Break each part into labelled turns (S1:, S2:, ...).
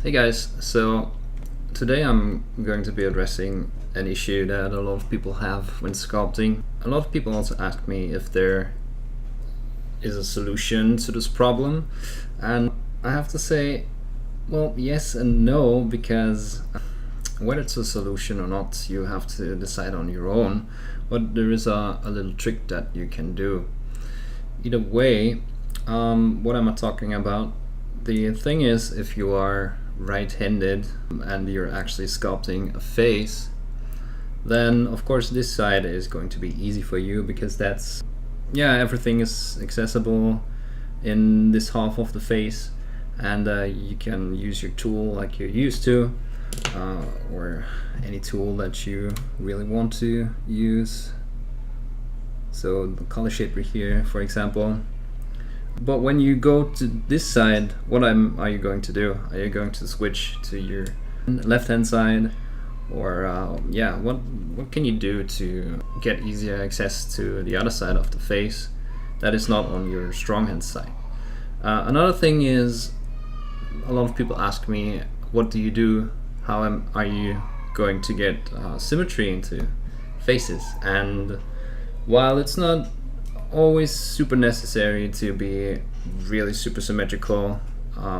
S1: Hey guys, so today I'm going to be addressing an issue that a lot of people have when sculpting. A lot of people also ask me if there is a solution to this problem, and I have to say, well, yes and no, because whether it's a solution or not, you have to decide on your own. But there is a little trick that you can do. Either way, what am I talking about? The thing is, if you are right-handed and you're actually sculpting a face, then of course this side is going to be easy for you because everything is accessible in this half of the face, and you can use your tool like you're used to, or any tool that you really want to use. So the color shaper here, for example. But when you go to this side, are you going to do? Are you going to switch to your left-hand side, or what can you do to get easier access to the other side of the face that is not on your strong hand side? Another thing is, a lot of people ask me, what do you do? Are you going to get symmetry into faces? And while it's not always super necessary to be really super symmetrical,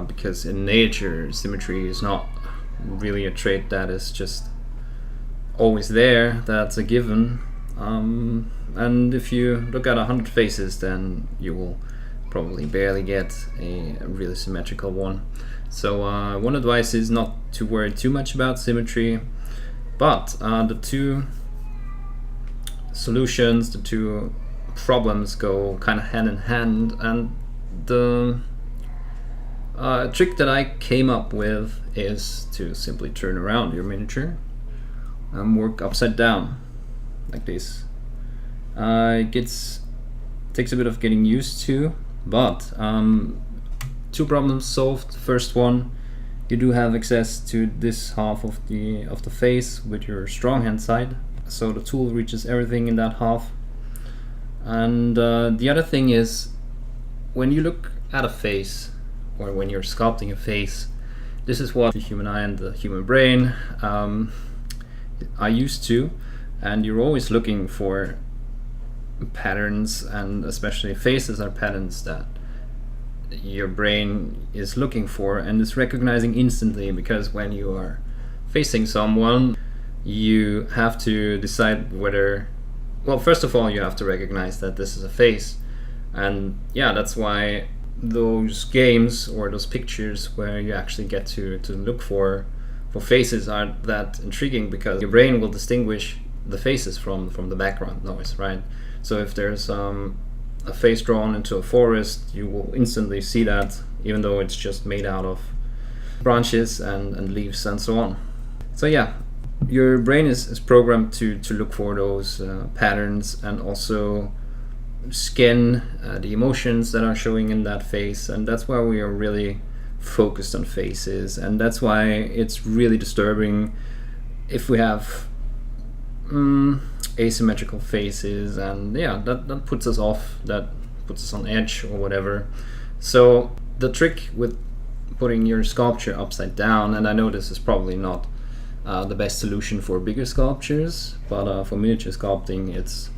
S1: because in nature symmetry is not really a trait that is just always there, that's a given, and if you look at 100 faces, then you will probably barely get a really symmetrical one. So one advice is not to worry too much about symmetry, but the two solutions, the two problems go kind of hand in hand, and the trick that I came up with is to simply turn around your miniature and work upside down like this. It takes a bit of getting used to, but two problems solved. First one, you do have access to this half of the face with your strong hand side, so the tool reaches everything in that half. And the other thing is, when you look at a face, or when you're sculpting a face, this is what the human eye and the human brain are used to, and you're always looking for patterns, and especially faces are patterns that your brain is looking for and is recognizing instantly, because when you are facing someone, you have to decide whether, well, first of all, you have to recognize that this is a face, and that's why those games or those pictures where you actually get to look for faces are that intriguing, because your brain will distinguish the faces from the background noise, right? So if there's a face drawn into a forest, you will instantly see that, even though it's just made out of branches and leaves and so on. So your brain is programmed to look for those patterns, and also scan the emotions that are showing in that face, and that's why we are really focused on faces, and that's why it's really disturbing if we have asymmetrical faces, and that puts us off, that puts us on edge or whatever. So the trick with putting your sculpture upside down, and I know this is probably not the best solution for bigger sculptures, but for miniature sculpting it's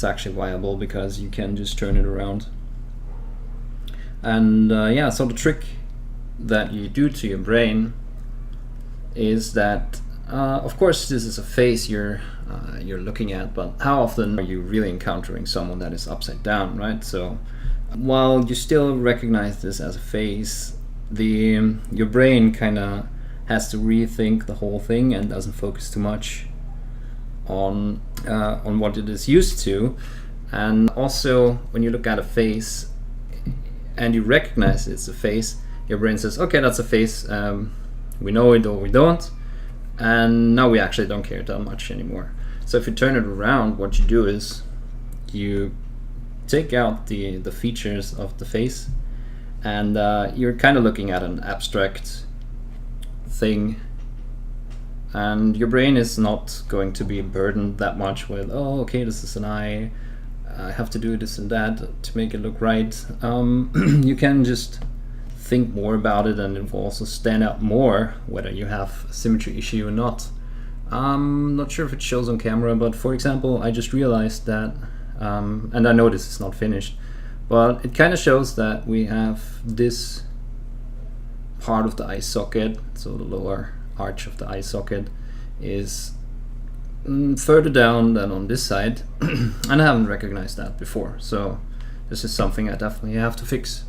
S1: actually viable, because you can just turn it around. And so the trick that you do to your brain is that, of course, this is a face you're looking at, but how often are you really encountering someone that is upside down, right? So while you still recognize this as a face, your brain kind of has to rethink the whole thing and doesn't focus too much on what it is used to. And also, when you look at a face and you recognize it's a face, your brain says, okay, that's a face, we know it or we don't, and now we actually don't care that much anymore. So if you turn it around, what you do is you take out the features of the face, and you're kind of looking at an abstract thing, and your brain is not going to be burdened that much with, oh, okay, this is an eye, I have to do this and that to make it look right. You can just think more about it, and it will also stand out more whether you have a symmetry issue or not. I'm not sure if it shows on camera, but for example, I just realized that, and I know this is not finished, but it kind of shows that we have this part of the eye socket, so the lower arch of the eye socket is further down than on this side, and I haven't recognized that before, so this is something I definitely have to fix.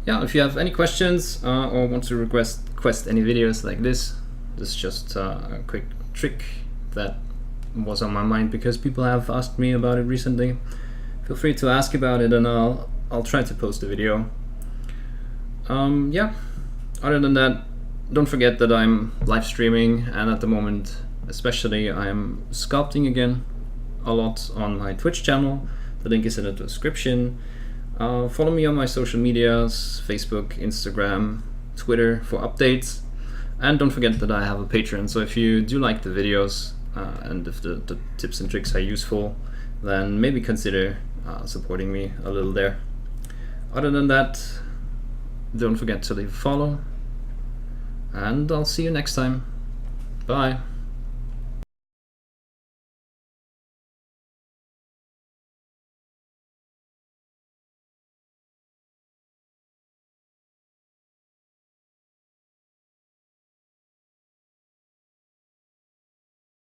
S1: Yeah, if you have any questions or want to request any videos like this is just a quick trick that was on my mind because people have asked me about it recently. Feel free to ask about it and I'll try to post a video. Yeah, other than that, don't forget that I'm live streaming, and at the moment especially I'm sculpting again a lot on my Twitch channel. The link is in the description. Follow me on my social medias, Facebook, Instagram, Twitter for updates. And don't forget that I have a Patreon, so if you do like the videos and if the tips and tricks are useful, then maybe consider supporting me a little there. Other than that, don't forget to leave a follow, and I'll see you next time. Bye.